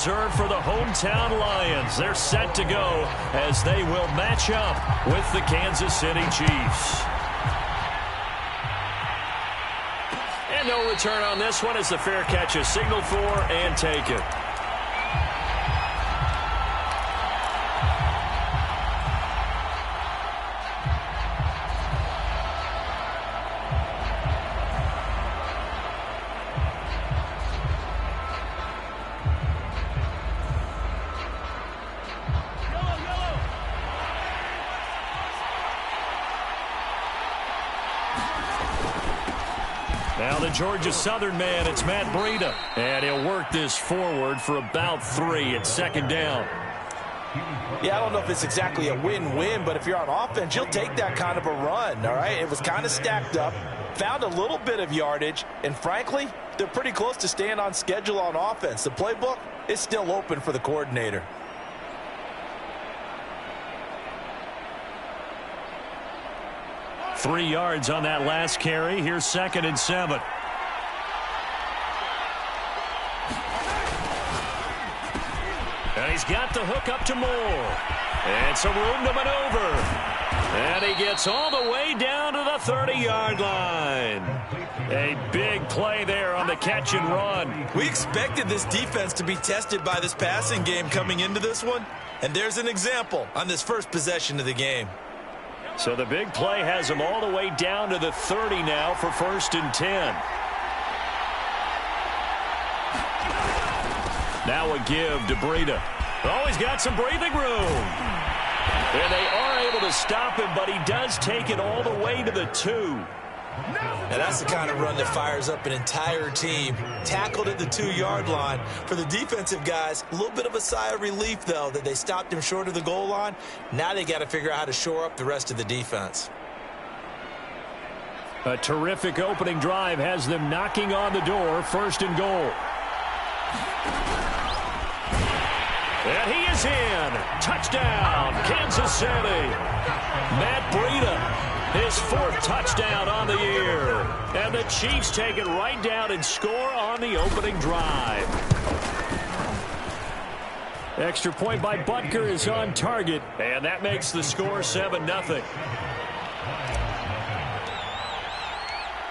Serve for the hometown Lions. They're set to go as they will match up with the Kansas City Chiefs. And no return on this one as the fair catch is signaled for and taken. Now the Georgia Southern man, it's Matt Breida. And he'll work this forward for about 3 at second down. Yeah, I don't know if it's exactly a win-win, but if you're on offense, you'll take that kind of a run, all right? It was kind of stacked up, found a little bit of yardage, and frankly, they're pretty close to staying on schedule on offense. The playbook is still open for the coordinator. Three yards on that last carry. Here's 2nd and 7. And he's got the hook up to Moore. And some room to maneuver. And he gets all the way down to the 30-yard line. A big play there on the catch and run. We expected this defense to be tested by this passing game coming into this one. And there's an example on this first possession of the game. So the big play has him all the way down to the 30 now for 1st and 10. Now a give to Breida. Oh, he's got some breathing room. And they are able to stop him, but he does take it all the way to the 2. Now that's the kind of run that fires up an entire team. Tackled at the 2-yard line. For the defensive guys, a little bit of a sigh of relief, though, that they stopped him short of the goal line. Now they got to figure out how to shore up the rest of the defense. A terrific opening drive has them knocking on the door. 1st and goal. And he is in. Touchdown, Kansas City. Matt Breida. His 4th touchdown on the year. And the Chiefs take it right down and score on the opening drive. Extra point by Butker is on target. And that makes the score 7-0.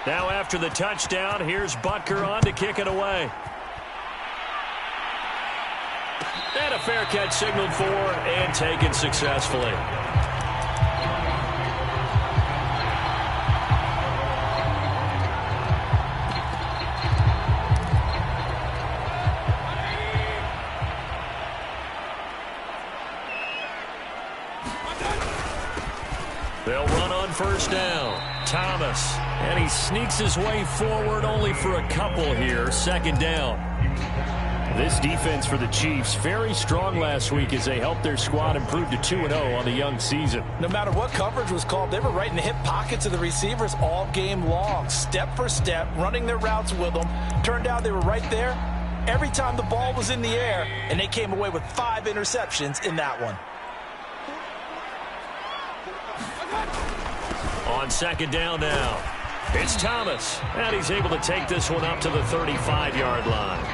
Now after the touchdown, here's Butker on to kick it away. And a fair catch signaled for and taken successfully. They'll run on 1st down. Thomas. And he sneaks his way forward only for a couple here. 2nd down. This defense for the Chiefs, very strong last week as they helped their squad improve to 2-0 on the young season. No matter what coverage was called, they were right in the hip pockets of the receivers all game long. Step for step, running their routes with them. Turned out they were right there every time the ball was in the air, and they came away with 5 interceptions in that one. On 2nd down now, it's Thomas. And he's able to take this one up to the 35-yard line.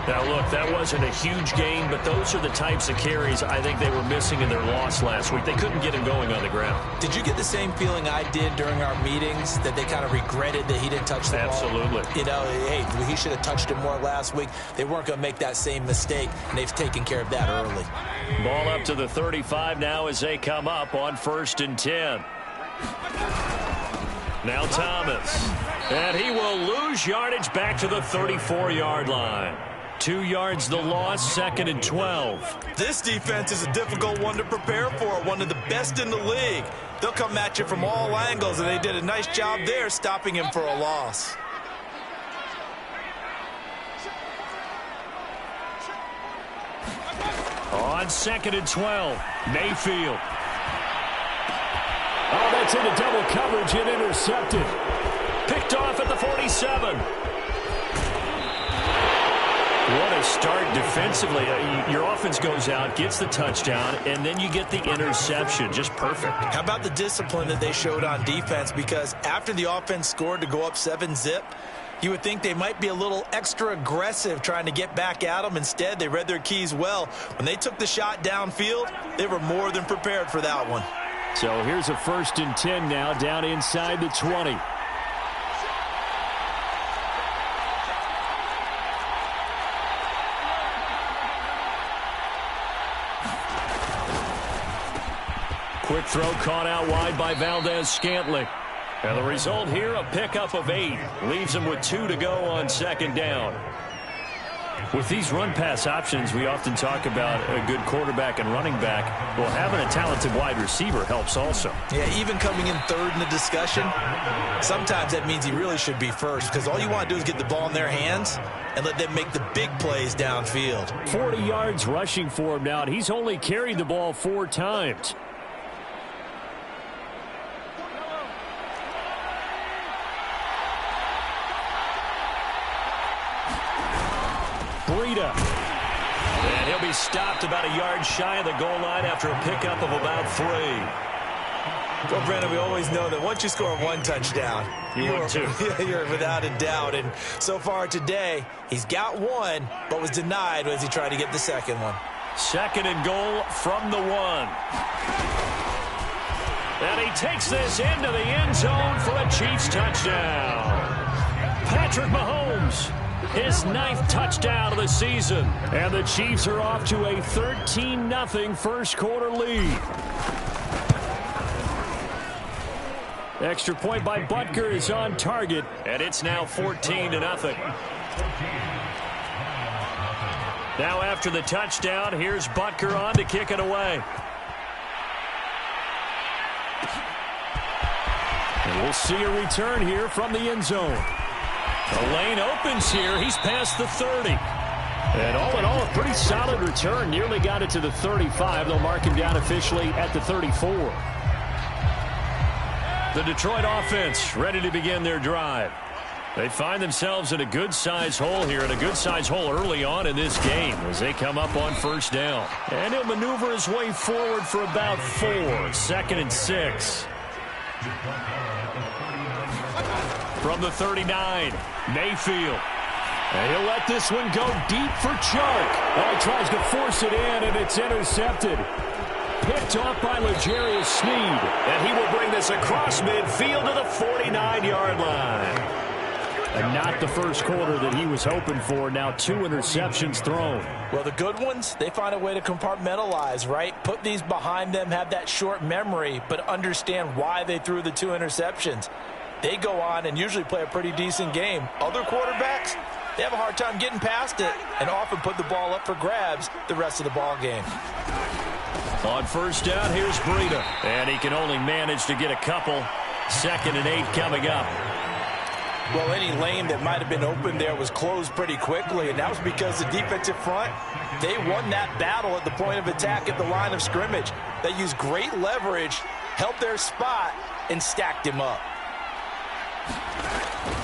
Now, look, that wasn't a huge gain, but those are the types of carries I think they were missing in their loss last week. They couldn't get him going on the ground. Did you get the same feeling I did during our meetings, that they kind of regretted that he didn't touch the ball? Absolutely. You know, hey, he should have touched it more last week. They weren't going to make that same mistake, and they've taken care of that early. Ball up to the 35 now as they come up on 1st and 10. Now Thomas. And he will lose yardage back to the 34-yard line. 2 yards the loss, 2nd and 12. This defense is a difficult one to prepare for, one of the best in the league. They'll come at you from all angles, and they did a nice job there stopping him for a loss. On 2nd and 12, Mayfield. Oh, that's into double coverage and intercepted. Picked off at the 47. What a start defensively. Your offense goes out, gets the touchdown, and then you get the interception. Just perfect. How about the discipline that they showed on defense? Because after the offense scored to go up 7-zip, You would think they might be a little extra aggressive trying to get back at them. Instead, they read their keys well. When they took the shot downfield, they were more than prepared for that one. So here's a 1st and 10 now, down inside the 20. Quick throw caught out wide by Valdez-Scantling. And the result here, a pickup of 8. Leaves them with 2 to go on 2nd down. With these run-pass options, we often talk about a good quarterback and running back. Well, having a talented wide receiver helps also. Yeah, even coming in 3rd in the discussion, sometimes that means he really should be first, because all you want to do is get the ball in their hands and let them make the big plays downfield. 40 yards rushing for him now, and he's only carried the ball 4 times. Breida. And he'll be stopped about a yard shy of the goal line after a pickup of about 3. Well, Brandon, we always know that once you score 1 touchdown, you're without a doubt. And so far today, he's got 1, but was denied as he tried to get the 2nd one. 2nd and goal from the 1. And he takes this into the end zone for a Chiefs touchdown. Patrick Mahomes. His 9th touchdown of the season. And the Chiefs are off to a 13-0 first quarter lead. Extra point by Butker is on target. And it's now 14-0. Now after the touchdown, here's Butker on to kick it away. And we'll see a return here from the end zone. The lane opens here. He's past the 30. And all in all, a pretty solid return. Nearly got it to the 35. They'll mark him down officially at the 34. The Detroit offense ready to begin their drive. They find themselves in a good-sized hole here, and a good-sized hole early on in this game as they come up on 1st down. And he'll maneuver his way forward for about 4. 2nd and 6. From the 39, Mayfield. And he'll let this one go deep for Chark. Well, he tries to force it in, and it's intercepted. Picked off by L'Jarius Sneed. And he will bring this across midfield to the 49-yard line. And not the first quarter that he was hoping for. Now 2 interceptions thrown. Well, the good ones, they find a way to compartmentalize, right? Put these behind them, have that short memory, but understand why they threw the 2 interceptions. They go on and usually play a pretty decent game. Other quarterbacks, they have a hard time getting past it and often put the ball up for grabs the rest of the ball game. On 1st down, here's Breida. And he can only manage to get a couple. 2nd and 8 coming up. Well, any lane that might have been open there was closed pretty quickly, and that was because the defensive front, they won that battle at the point of attack at the line of scrimmage. They used great leverage, helped their spot, and stacked him up.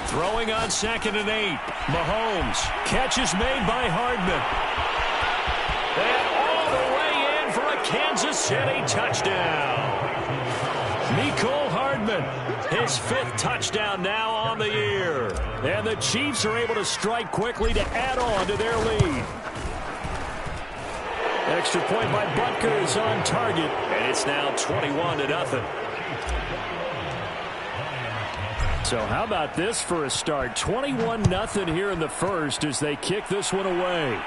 Throwing on 2nd and 8. Mahomes. Catch is made by Hardman. And all the way in for a Kansas City touchdown. Mecole Hardman. His 5th touchdown now on the year. And the Chiefs are able to strike quickly to add on to their lead. Extra point by Butker is on target. And it's now 21-0. So how about this for a start? 21-0 here in the first as they kick this one away.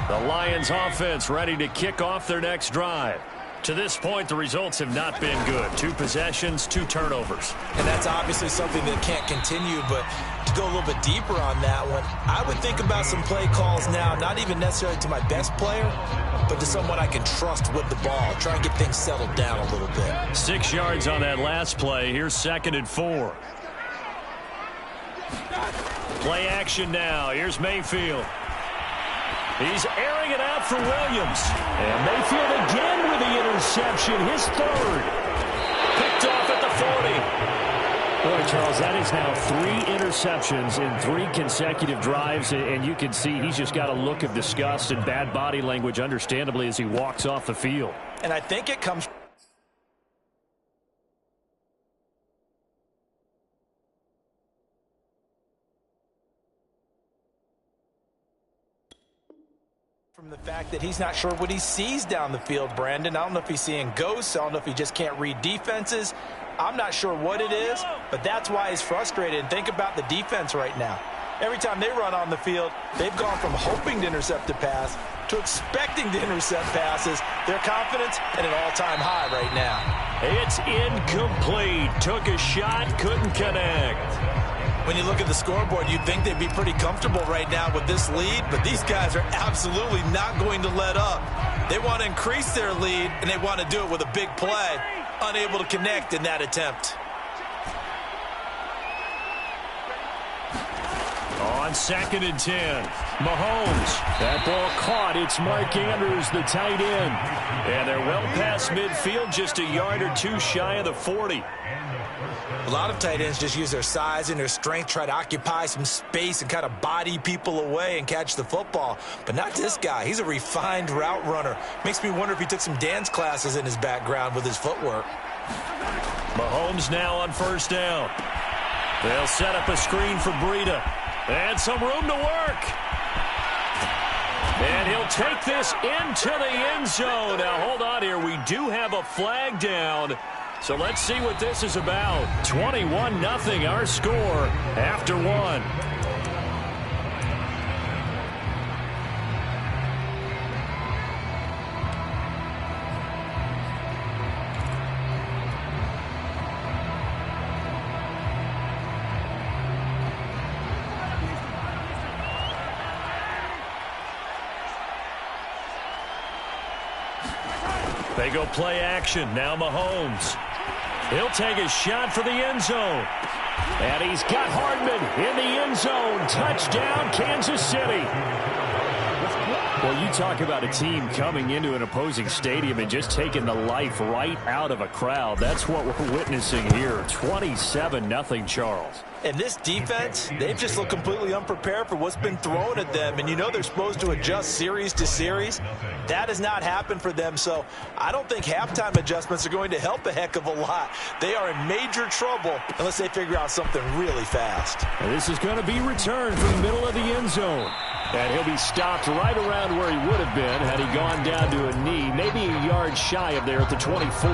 The Lions offense ready to kick off their next drive. To this point, the results have not been good. 2 possessions, 2 turnovers. And that's obviously something that can't continue, but to go a little bit deeper on that one, I would think about some play calls now, not even necessarily to my best player, but to someone I can trust with the ball. Try and get things settled down a little bit. 6 yards on that last play. Here's 2nd and 4. Play action now. Here's Mayfield. He's airing it out for Williams. And Mayfield again with the interception, his 3rd. Picked off at the 40. Boy, Charles, that is now 3 interceptions in 3 consecutive drives, and you can see he's just got a look of disgust and bad body language, understandably, as he walks off the field. And I think it comes from the fact that he's not sure what he sees down the field, Brandon. I don't know if he's seeing ghosts. I don't know if he just can't read defenses. I'm not sure what it is, but that's why he's frustrated. And think about the defense right now. Every time they run on the field, they've gone from hoping to intercept a pass to expecting to intercept passes. Their confidence at an all-time high right now. It's incomplete. Took a shot, couldn't connect. When you look at the scoreboard, you'd think they'd be pretty comfortable right now with this lead, but these guys are absolutely not going to let up. They want to increase their lead, and they want to do it with a big play. Unable to connect in that attempt. On 2nd and 10, Mahomes. That ball caught. It's Mark Andrews, the tight end. And they're well past midfield, just a yard or 2 shy of the 40. A lot of tight ends just use their size and their strength, try to occupy some space and kind of body people away and catch the football. But not this guy. He's a refined route runner. Makes me wonder if he took some dance classes in his background with his footwork. Mahomes now on 1st down. They'll set up a screen for Breida. And some room to work. And he'll take this into the end zone. Now, hold on here. We do have a flag down. So let's see what this is about. 21-0 our score after 1. They go play action. Now Mahomes. He'll take a shot for the end zone. And he's got Hardman in the end zone. Touchdown, Kansas City. Well, you talk about a team coming into an opposing stadium and just taking the life right out of a crowd. That's what we're witnessing here. 27-0, Charles. And this defense, they've just looked completely unprepared for what's been thrown at them. And you know they're supposed to adjust series to series. That has not happened for them. So I don't think halftime adjustments are going to help a heck of a lot. They are in major trouble unless they figure out something really fast. And this is going to be returned from the middle of the end zone. And he'll be stopped right around where he would have been had he gone down to a knee, maybe a yard shy of there at the 24.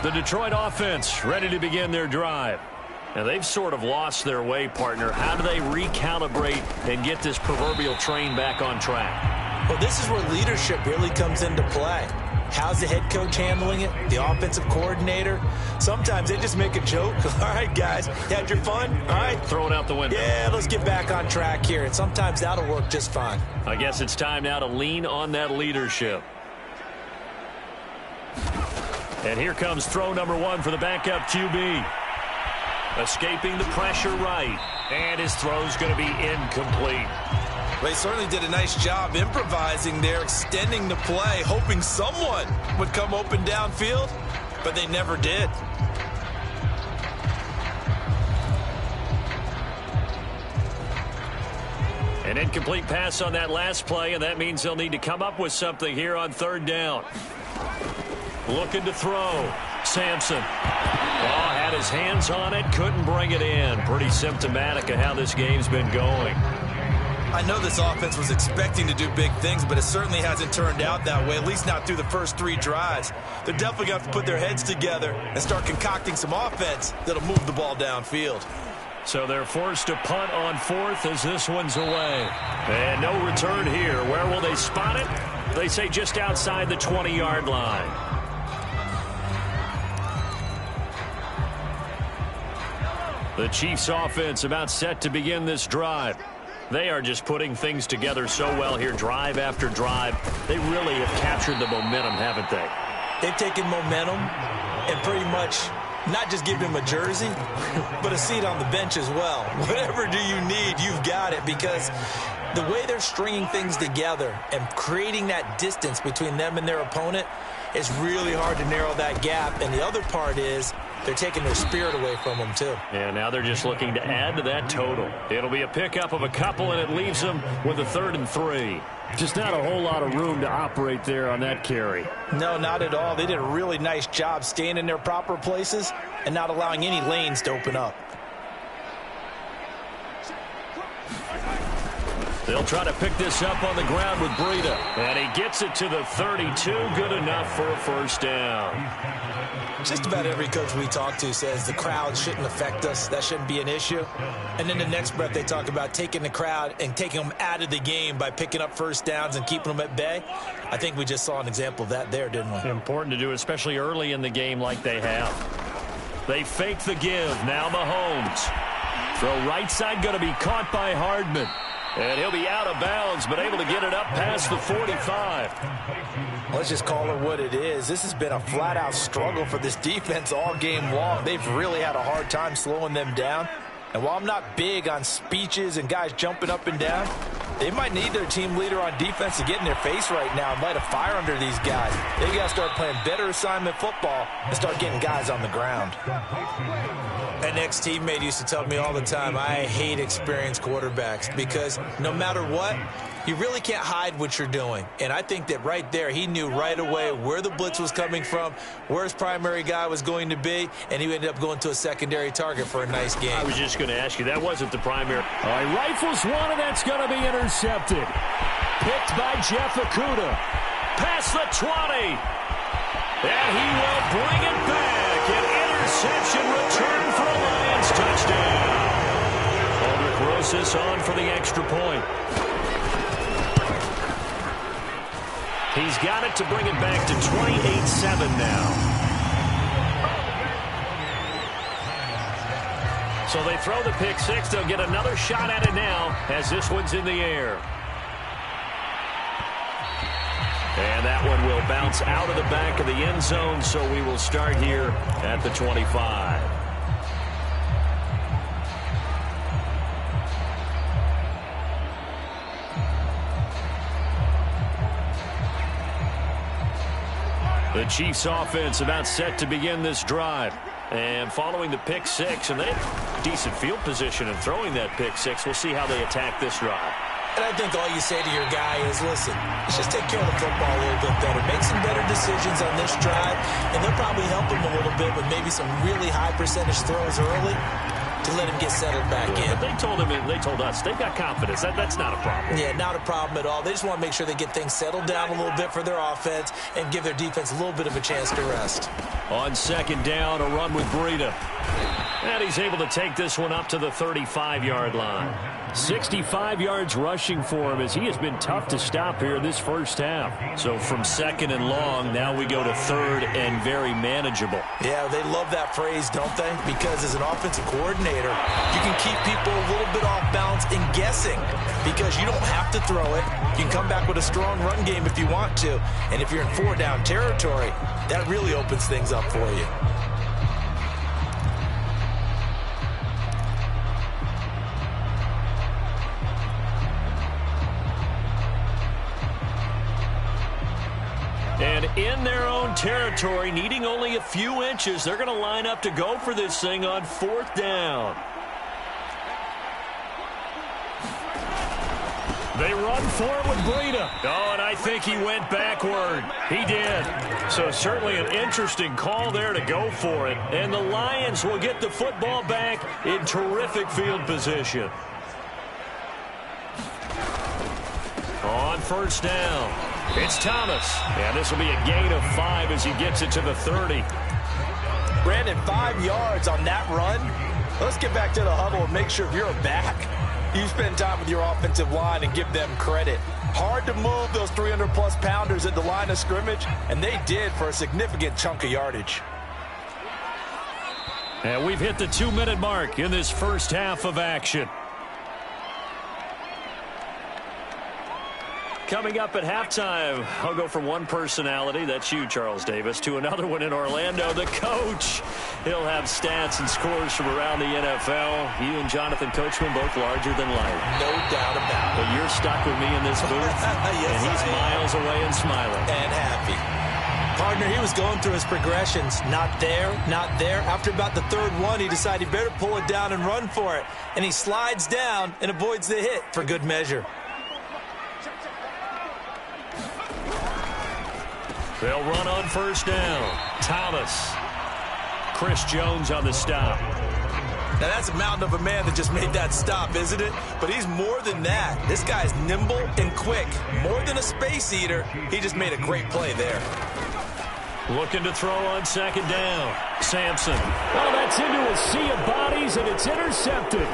The Detroit offense ready to begin their drive. Now, they've sort of lost their way, partner. How do they recalibrate and get this proverbial train back on track? Well, this is where leadership really comes into play. How's the head coach handling it? The offensive coordinator? Sometimes they just make a joke. All right, guys, had your fun? All right. Throw it out the window. Yeah, let's get back on track here. And sometimes that'll work just fine. I guess it's time now to lean on that leadership. And here comes throw number 1 for the backup QB. Escaping the pressure right. And his throw's going to be incomplete. They certainly did a nice job improvising there, extending the play, hoping someone would come open downfield, but they never did. An incomplete pass on that last play, and that means they'll need to come up with something here on 3rd down. Looking to throw. Sampson. Oh, had his hands on it, couldn't bring it in. Pretty symptomatic of how this game's been going. I know this offense was expecting to do big things, but it certainly hasn't turned out that way, at least not through the first 3 drives. They're definitely going to have to put their heads together and start concocting some offense that'll move the ball downfield. So they're forced to punt on 4th as this one's away. And no return here. Where will they spot it? They say just outside the 20-yard line. The Chiefs offense about set to begin this drive. They are just putting things together so well here, drive after drive. They really have captured the momentum, haven't they? They've taken momentum and pretty much not just give him a jersey, but a seat on the bench as well. Whatever do you need, you've got it, because the way they're stringing things together and creating that distance between them and their opponent, it's really hard to narrow that gap. And the other part is they're taking their spirit away from them, too. And now they're just looking to add to that total. It'll be a pickup of a couple, and it leaves them with a 3rd and 3. Just not a whole lot of room to operate there on that carry. No, not at all. They did a really nice job staying in their proper places and not allowing any lanes to open up. They'll try to pick this up on the ground with Breida. And he gets it to the 32. Good enough for a first down. Just about every coach we talk to says the crowd shouldn't affect us. That shouldn't be an issue. And then the next breath they talk about taking the crowd and taking them out of the game by picking up first downs and keeping them at bay. I think we just saw an example of that there, didn't we? Important to do, especially early in the game like they have. They fake the give. Now Mahomes. Throw right side, going to be caught by Hardman. And he'll be out of bounds, but able to get it up past the 45. Let's just call it what it is. This has been a flat-out struggle for this defense all game long. They've really had a hard time slowing them down. And while I'm not big on speeches and guys jumping up and down, they might need their team leader on defense to get in their face right now and light a fire under these guys. They got to start playing better assignment football and start getting guys on the ground. An ex-teammate used to tell me all the time, I hate experienced quarterbacks, because no matter what, you really can't hide what you're doing. And I think that right there, he knew right away where the blitz was coming from, where his primary guy was going to be, and he ended up going to a secondary target for a nice game. I was just going to ask you, that wasn't the primary. All right, rifles one, and that's going to be intercepted. Picked by Jeff Okudah. Past the 20. And he will bring it back. An interception return for a Lions touchdown. Aldrick Rosas on for the extra point. He's got it to bring it back to 28-7 now. So they throw the pick six. They'll get another shot at it now as this one's in the air. And that one will bounce out of the back of the end zone, so we will start here at the 25. The Chiefs offense about set to begin this drive. And following the pick six, and they have decent field position in throwing that pick six. We'll see how they attack this drive. And I think all you say to your guy is, listen, let's just take care of the football a little bit better. Make some better decisions on this drive, and they'll probably help him a little bit with maybe some really high percentage throws early to let him get settled back in. But they told him, they told us, they've got confidence. That's not a problem. Yeah, not a problem at all. They just want to make sure they get things settled down a little bit for their offense and give their defense a little bit of a chance to rest. On second down, a run with Breida. And he's able to take this one up to the 35-yard line. 65 yards rushing for him as he has been tough to stop here in this first half. So from second and long, now we go to third and very manageable. Yeah, they love that phrase, don't they? Because as an offensive coordinator, you can keep people a little bit off balance and guessing because you don't have to throw it. You can come back with a strong run game if you want to. And if you're in four-down territory, that really opens things up for you. And in their own territory, needing only a few inches, they're going to line up to go for this thing on fourth down. They run for it with Breida. Oh, and I think he went backward. He did. So certainly an interesting call there to go for it. And the Lions will get the football back in terrific field position. On first down, it's Thomas. And this will be a gain of 5 as he gets it to the 30. Brandon, 5 yards on that run. Let's get back to the huddle and make sure if you're back, you spend time with your offensive line and give them credit. Hard to move those 300-plus pounders at the line of scrimmage, and they did for a significant chunk of yardage. And we've hit the 2-minute mark in this first half of action. Coming up at halftime, I'll go from one personality, that's you, Charles Davis, to another one in Orlando, the coach. He'll have stats and scores from around the NFL. You and Jonathan Coachman both larger than life. No doubt about it. But you're stuck with me in this booth, yes, and he's miles away and smiling. And happy. Partner, he was going through his progressions. Not there, not there. After about the third one, he decided he better pull it down and run for it. And he slides down and avoids the hit for good measure. They'll run on first down. Thomas. Chris Jones on the stop. Now, that's a mountain of a man that just made that stop, isn't it? But he's more than that. This guy's nimble and quick. More than a space eater. He just made a great play there. Looking to throw on second down. Sampson. Oh, that's into a sea of bodies, and it's intercepted.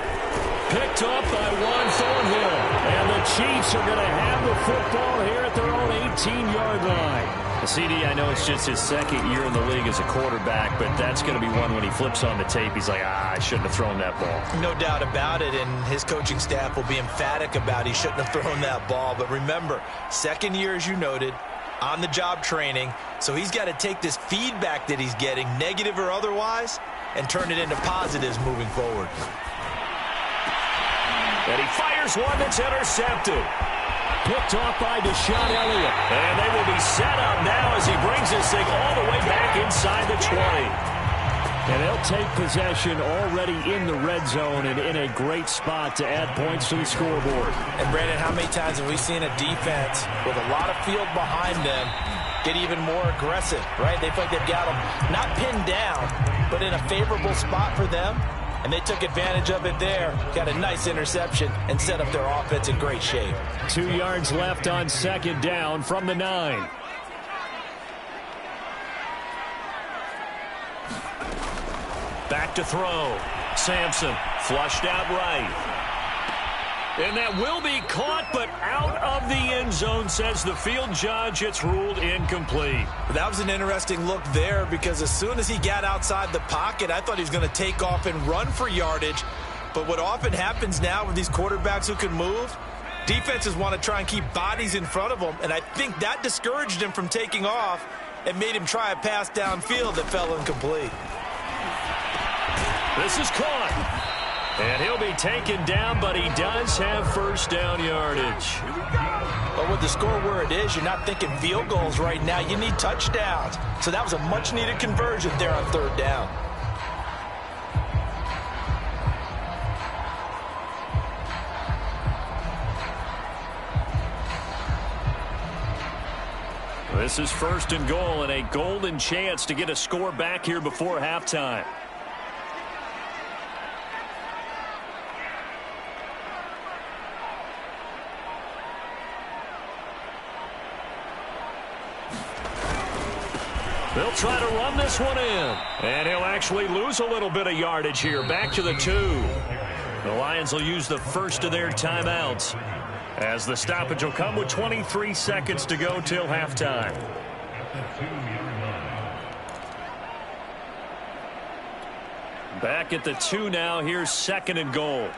Picked up by Juan Thornhill. And the Chiefs are going to have the football here at their own 18-yard line. CD, I know it's just his second year in the league as a quarterback, but that's going to be one when he flips on the tape. He's like, I shouldn't have thrown that ball. No doubt about it, and his coaching staff will be emphatic about he shouldn't have thrown that ball. But remember, second year, as you noted, on-the-job training, so he's got to take this feedback that he's getting, negative or otherwise, and turn it into positives moving forward. And he fires one that's intercepted. Picked off by Deshaun Elliott. And they will be set up now as he brings this thing all the way back inside the 20. And they'll take possession already in the red zone and in a great spot to add points to the scoreboard. And, Brandon, how many times have we seen a defense with a lot of field behind them get even more aggressive, right? They feel like they've got them not pinned down, but in a favorable spot for them. And they took advantage of it there, got a nice interception, and set up their offense in great shape. 2 yards left on second down from the 9. Back to throw. Sampson flushed out right. And that will be caught, but out of the end zone, says the field judge. It's ruled incomplete. That was an interesting look there because as soon as he got outside the pocket, I thought he was going to take off and run for yardage. But what often happens now with these quarterbacks who can move, defenses want to try and keep bodies in front of them, and I think that discouraged him from taking off and made him try a pass downfield that fell incomplete. This is caught. And he'll be taken down, but he does have first down yardage. But with the score where it is, you're not thinking field goals right now. You need touchdowns. So that was a much-needed conversion there on third down. This is first and goal, and a golden chance to get a score back here before halftime. They'll try to run this one in. And he'll actually lose a little bit of yardage here. Back to the 2. The Lions will use the first of their timeouts, as the stoppage will come with 23 seconds to go till halftime. Back at the 2 now. Here's second and goal.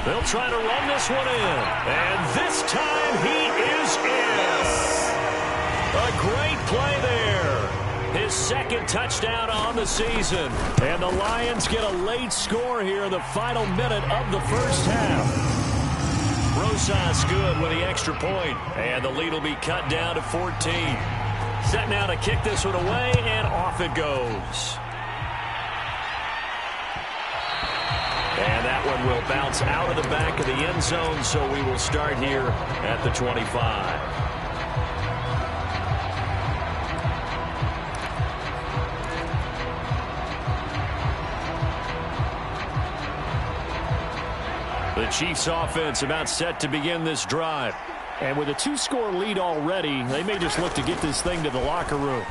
They'll try to run this one in. And this time he is in. A great play there. His second touchdown on the season. And the Lions get a late score here in the final minute of the first half. Rosas good with the extra point. And the lead will be cut down to 14. Set now to kick this one away, and off it goes. And that one will bounce out of the back of the end zone, so we will start here at the 25. The Chiefs offense about set to begin this drive. And with a 2-score lead already, they may just look to get this thing to the locker room.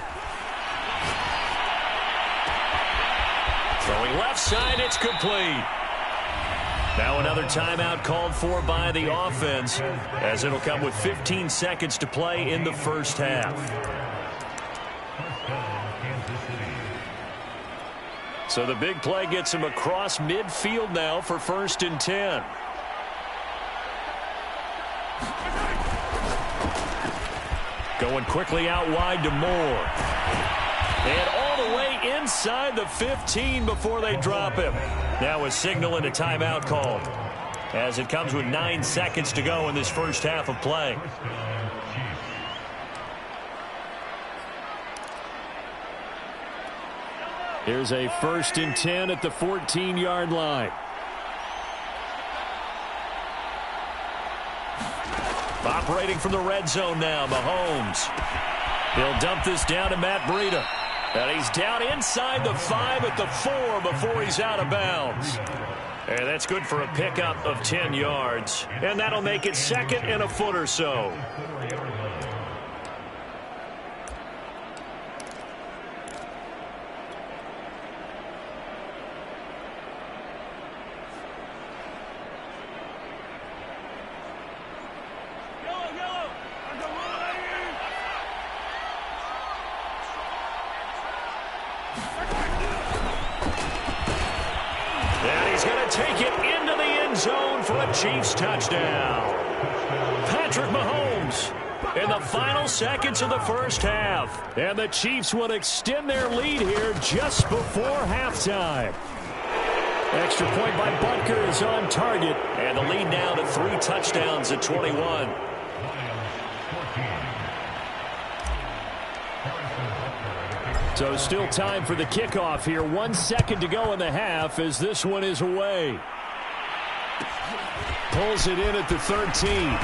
Throwing left side, it's complete. Now another timeout called for by the offense, as it'll come with 15 seconds to play in the first half. So the big play gets him across midfield now for 1st and 10. Going quickly out wide to Moore. And all the way inside the 15 before they drop him. Now a signal and a timeout called, as it comes with 9 seconds to go in this first half of play. Here's a 1st and 10 at the 14-yard line. Operating from the red zone now, Mahomes. He'll dump this down to Matt Breida. And he's down inside the 5 at the 4 before he's out of bounds. And that's good for a pickup of 10 yards. And that'll make it 2nd and a foot or so. Take it into the end zone for a Chiefs touchdown. Patrick Mahomes in the final seconds of the first half. And the Chiefs will extend their lead here just before halftime. Extra point by Butker is on target. And the lead now to 3 touchdowns at 21. So still time for the kickoff here. 1 second to go in the half as this one is away. Pulls it in at the 13.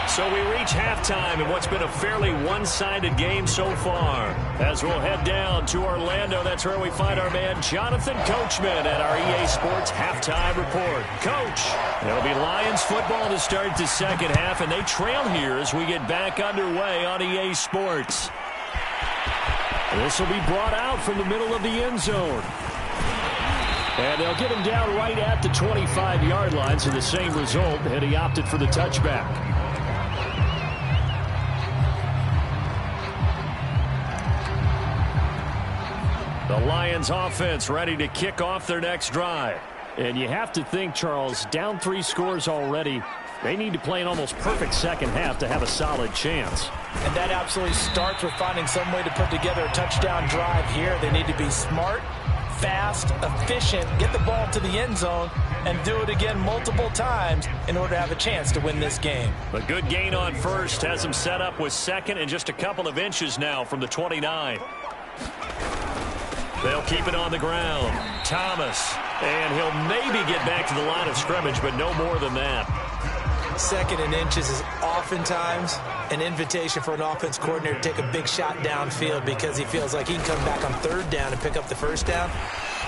So we reach halftime in what's been a fairly one-sided game so far. As we'll head down to Orlando, that's where we find our man Jonathan Coachman at our EA Sports Halftime Report. Coach, it'll be Lions football to start the second half, and they trail here as we get back underway on EA Sports. This will be brought out from the middle of the end zone. And they'll get him down right at the 25-yard line, so the same result, and he opted for the touchback. The Lions offense ready to kick off their next drive. And you have to think, Charles, down 3 scores already. They need to play an almost perfect second half to have a solid chance. And that absolutely starts with finding some way to put together a touchdown drive here. They need to be smart, fast, efficient, get the ball to the end zone, and do it again multiple times in order to have a chance to win this game. A good gain on first has them set up with 2nd and just a couple of inches now from the 29. They'll keep it on the ground. Thomas, and he'll maybe get back to the line of scrimmage, but no more than that. 2nd and inches is oftentimes an invitation for an offense coordinator to take a big shot downfield because he feels like he can come back on 3rd down and pick up the 1st down.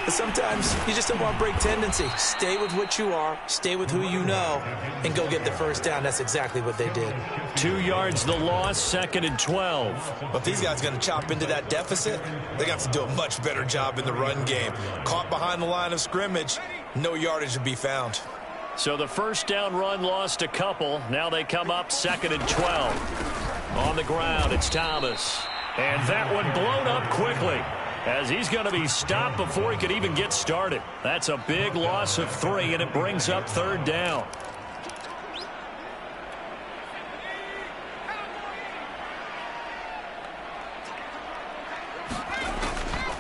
But sometimes you just don't want break tendency. Stay with what you are, stay with who you know, and go get the 1st down. That's exactly what they did. 2 yards the loss, 2nd and 12. But if these guys are going to chop into that deficit, they got to do a much better job in the run game. Caught behind the line of scrimmage, no yardage to be found. So the 1st down run lost a couple. Now they come up 2nd and 12. On the ground, it's Thomas. And that one blown up quickly, as he's going to be stopped before he could even get started. That's a big loss of 3, and it brings up 3rd down.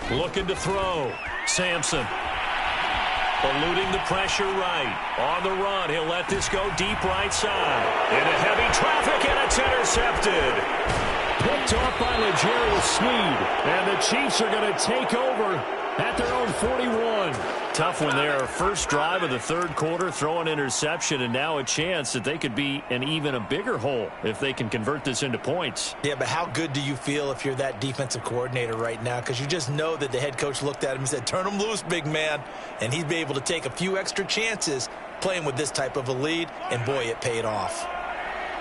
Looking to throw. Sampson. Eluding the pressure right. On the run, he'll let this go deep right side. Into heavy traffic, and it's intercepted. Picked off by L'Jarius Sneed. And the Chiefs are going to take over at their own 41. Tough one there. First drive of the 3rd quarter, throw an interception, and now a chance that they could be in even a bigger hole if they can convert this into points. Yeah, but how good do you feel if you're that defensive coordinator right now? Because you just know that the head coach looked at him and said, turn him loose, big man. And he'd be able to take a few extra chances playing with this type of a lead, and boy, it paid off.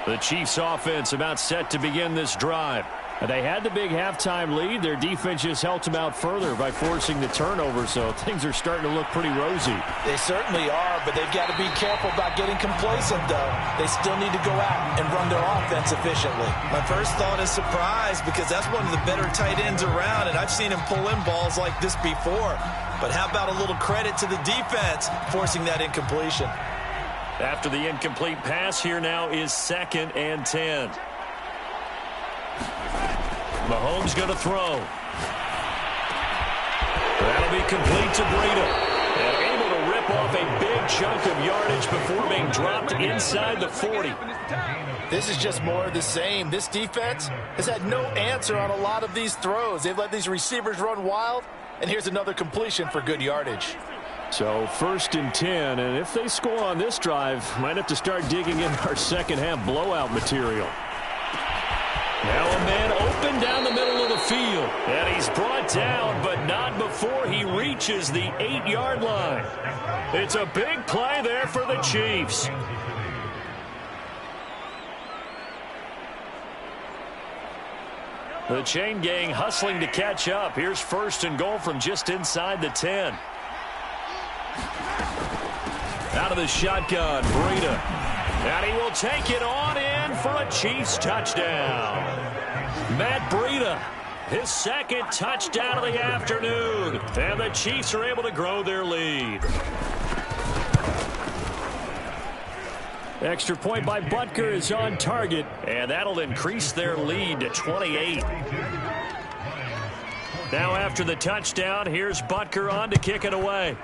The Chiefs offense about set to begin this drive. They had the big halftime lead. Their defense just helped them out further by forcing the turnover, so things are starting to look pretty rosy. They certainly are, but they've got to be careful about getting complacent, though. They still need to go out and run their offense efficiently. My first thought is surprise, because that's one of the better tight ends around, and I've seen him pull in balls like this before. But how about a little credit to the defense forcing that incompletion? After the incomplete pass, here now is 2nd and 10. Mahomes going to throw. That'll be complete to Breida. And able to rip off a big chunk of yardage before being dropped inside the 40. This is just more of the same. This defense has had no answer on a lot of these throws. They've let these receivers run wild, and here's another completion for good yardage. So 1st and 10, and if they score on this drive, might have to start digging in our second half blowout material. Now a man open down the middle of the field. And he's brought down, but not before he reaches the 8-yard line. It's a big play there for the Chiefs. The chain gang hustling to catch up. Here's 1st and goal from just inside the 10. Out of the shotgun, Breida. And he will take it on in for a Chiefs touchdown. Matt Breida, his 2nd touchdown of the afternoon. And the Chiefs are able to grow their lead. Extra point by Butker is on target, and that'll increase their lead to 28. Now after the touchdown, here's Butker on to kick it away.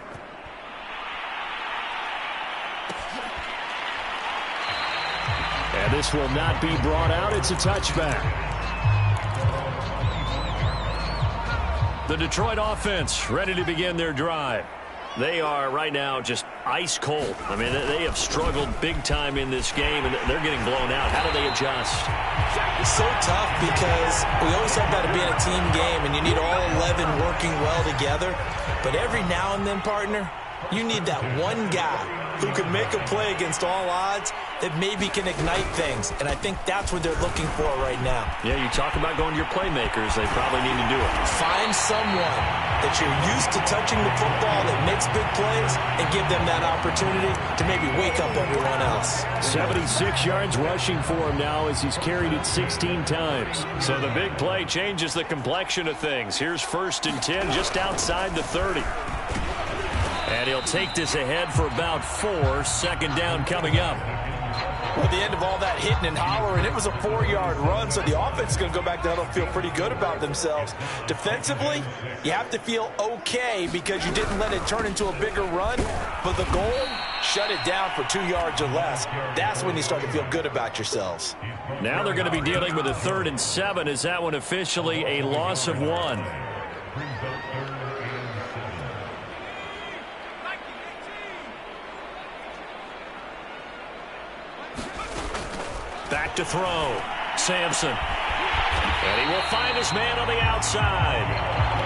And this will not be brought out. It's a touchback. The Detroit offense ready to begin their drive. They are right now just ice cold. I mean, they have struggled big time in this game, and they're getting blown out. How do they adjust? It's so tough because we always talk about it being a team game, and you need all 11 working well together. But every now and then, partner, you need that one guy who can make a play against all odds that maybe can ignite things. And I think that's what they're looking for right now. Yeah, you talk about going to your playmakers. They probably need to do it. Find someone that you're used to touching the football that makes big plays and give them that opportunity to maybe wake up everyone else. 76 yards rushing for him now as he's carried it 16 times. So the big play changes the complexion of things. Here's 1st and 10 just outside the 30. And he'll take this ahead for about 4. 2nd down coming up. Well, at the end of all that hitting and hollering, it was a 4-yard run, so the offense is going to go back down and feel pretty good about themselves. Defensively, you have to feel okay because you didn't let it turn into a bigger run, but the goal, shut it down for 2 yards or less. That's when you start to feel good about yourselves. Now they're going to be dealing with a 3rd and 7. Is that one officially a loss of 1? Back to throw. Sampson. And he will find his man on the outside.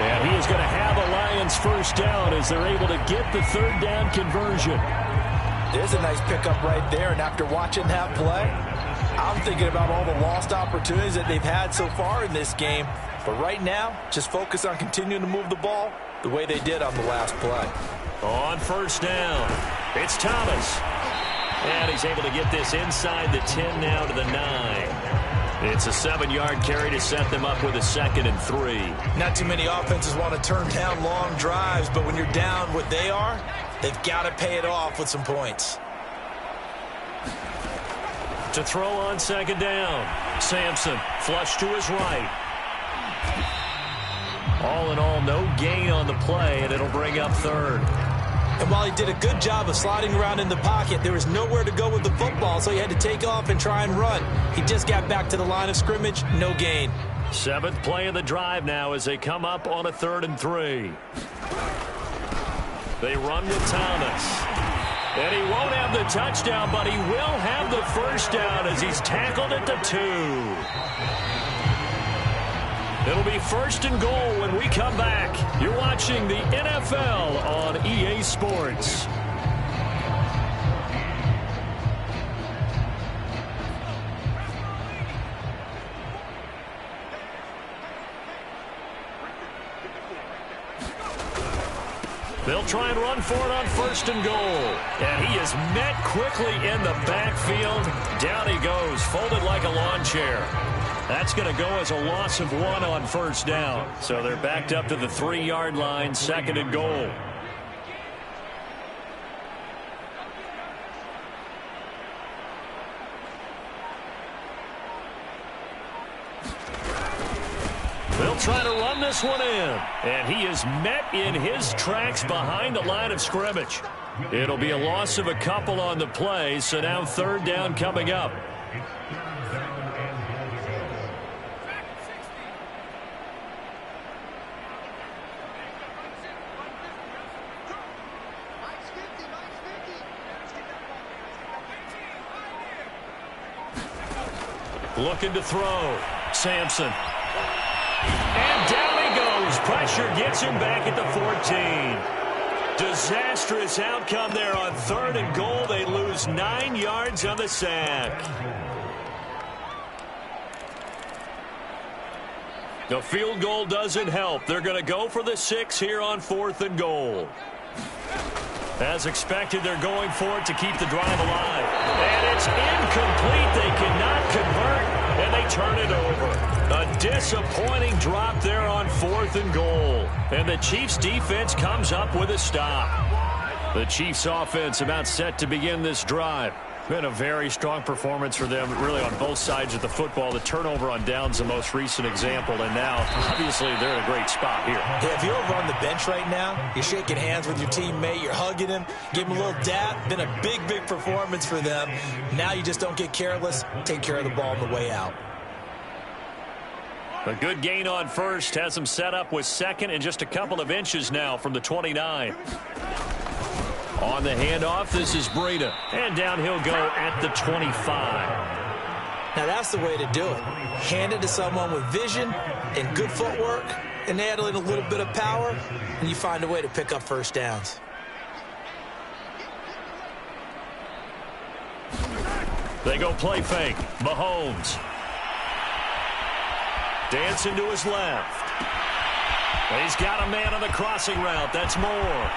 And he is going to have a Lions 1st down as they're able to get the 3rd down conversion. There's a nice pickup right there, and after watching that play, I'm thinking about all the lost opportunities that they've had so far in this game. But right now, just focus on continuing to move the ball the way they did on the last play. On 1st down, it's Thomas. And he's able to get this inside the 10 now to the 9. It's a 7-yard carry to set them up with a 2nd and 3. Not too many offenses want to turn down long drives, but when you're down what they are, they've got to pay it off with some points. To throw on 2nd down. Sampson flush to his right. All in all, no gain on the play, and it'll bring up 3rd. And while he did a good job of sliding around in the pocket, there was nowhere to go with the football, so he had to take off and try and run. He just got back to the line of scrimmage, no gain. 7th play of the drive now as they come up on a 3rd and 3. They run with Thomas. And he won't have the touchdown, but he will have the 1st down as he's tackled at the 2. It'll be 1st and goal when we come back. You're watching the NFL on EA Sports. try and run for it on 1st and goal. And he is met quickly in the backfield. Down he goes, folded like a lawn chair. That's going to go as a loss of 1 on 1st down. So they're backed up to the 3-yard line, 2nd and goal. They'll try to run this one in. And he is met in his tracks behind the line of scrimmage. It'll be a loss of a couple on the play, so now 3rd down coming up. Looking to throw. Sampson. And down he goes. Pressure gets him back at the 14. Disastrous outcome there on 3rd and goal. They lose 9 yards on the sack. The field goal doesn't help. They're going to go for the 6 here on 4th and goal. As expected, they're going for it to keep the drive alive. And it's incomplete. They cannot convert, and they turn it over. A disappointing drop there on 4th and goal. And the Chiefs' defense comes up with a stop. The Chiefs' offense about set to begin this drive. Been a very strong performance for them, really on both sides of the football. The turnover on downs, the most recent example, and now, obviously, they're in a great spot here. Yeah, if you're over on the bench right now, you're shaking hands with your teammate, you're hugging him, give him a little dap. Been a big, big performance for them. Now you just don't get careless. Take care of the ball on the way out. A good gain on 1st has them set up with 2nd and just a couple of inches now from the 29. On the handoff, this is Breida. And down he'll go at the 25. Now that's the way to do it. Hand it to someone with vision and good footwork, and add in a little bit of power, and you find a way to pick up 1st downs. They go play fake. Mahomes. Dancing to his left. He's got a man on the crossing route. That's Moore.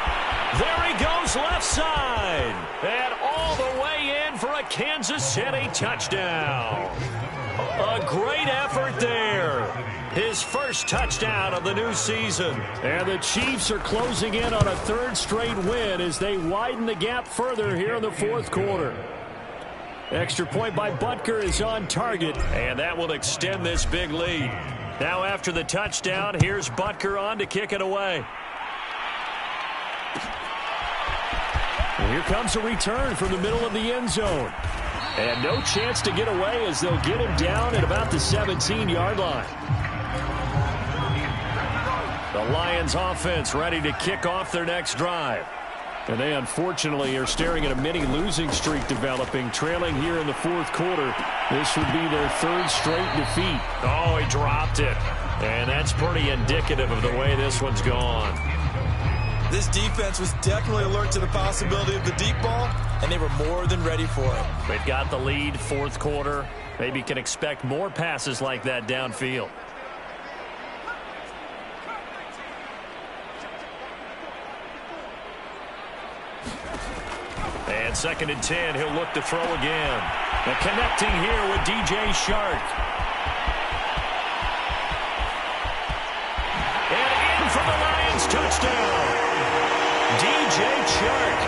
There he goes left side. And all the way in for a Kansas City touchdown. A great effort there. His first touchdown of the new season. And the Chiefs are closing in on a 3rd straight win as they widen the gap further here in the 4th quarter. Extra point by Butker is on target, and that will extend this big lead. Now after the touchdown, here's Butker on to kick it away. And here comes a return from the middle of the end zone. And no chance to get away as they'll get him down at about the 17-yard line. The Lions offense ready to kick off their next drive. And they unfortunately are staring at a mini losing streak developing, trailing here in the 4th quarter. This would be their 3rd straight defeat. Oh, he dropped it. And that's pretty indicative of the way this one's gone. This defense was definitely alert to the possibility of the deep ball, and they were more than ready for it. They've got the lead, 4th quarter. Maybe can expect more passes like that downfield. And 2nd and 10, he'll look to throw again. And connecting here with DJ Chark. And in for the Lions touchdown. DJ Chark,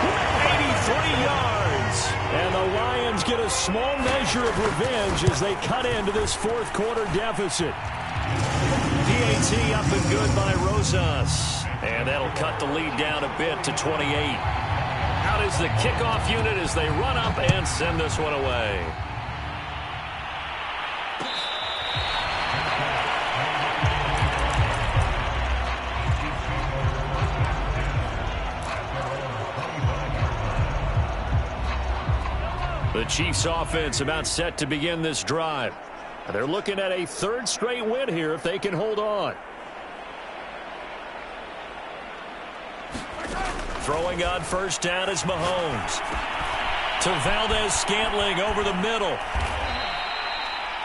83 yards. And the Lions get a small measure of revenge as they cut into this 4th quarter deficit. PAT up and good by Rosas. And that'll cut the lead down a bit to 28. Out is the kickoff unit as they run up and send this one away. The Chiefs offense about set to begin this drive. They're looking at a 3rd straight win here if they can hold on. Throwing on 1st down is Mahomes. To Valdez-Scantling over the middle.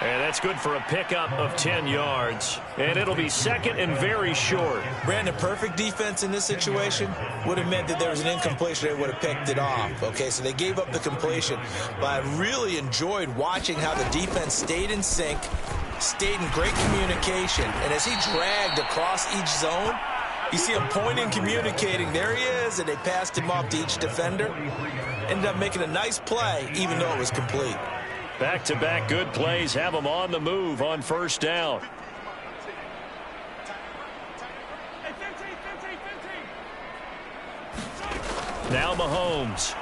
And that's good for a pickup of 10 yards. And it'll be second and very short. Brandon, perfect defense in this situation would have meant that there was an incompletion. They would have picked it off. Okay, so they gave up the completion. But I really enjoyed watching how the defense stayed in sync, stayed in great communication. And as he dragged across each zone, you see him pointing, communicating. There he is, and they passed him off to each defender. Ended up making a nice play, even though it was complete. Back-to-back good plays have them on the move on first down. Now Mahomes.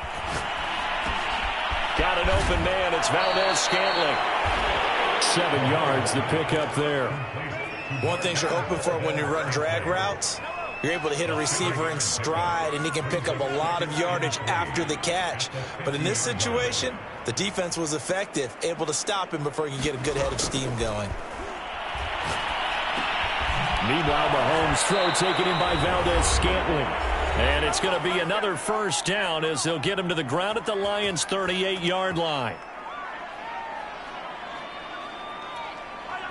Got an open man. It's Valdez-Scantling. 7 yards the pickup there. One thing you're hoping for when you run drag routes, you're able to hit a receiver in stride, and he can pick up a lot of yardage after the catch. But in this situation, the defense was effective, able to stop him before he could get a good head of steam going. Meanwhile, Mahomes' throw taken in by Valdez-Scantling. And it's going to be another first down as they'll get him to the ground at the Lions' 38-yard line.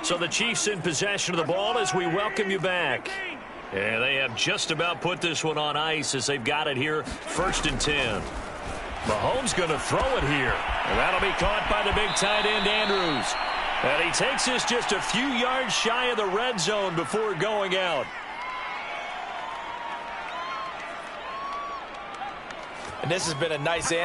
So the Chiefs in possession of the ball as we welcome you back. And they have just about put this one on ice as they've got it here, 1st and 10. Mahomes going to throw it here. And that'll be caught by the big tight end, Andrews. And he takes this just a few yards shy of the red zone before going out. And this has been a nice answer.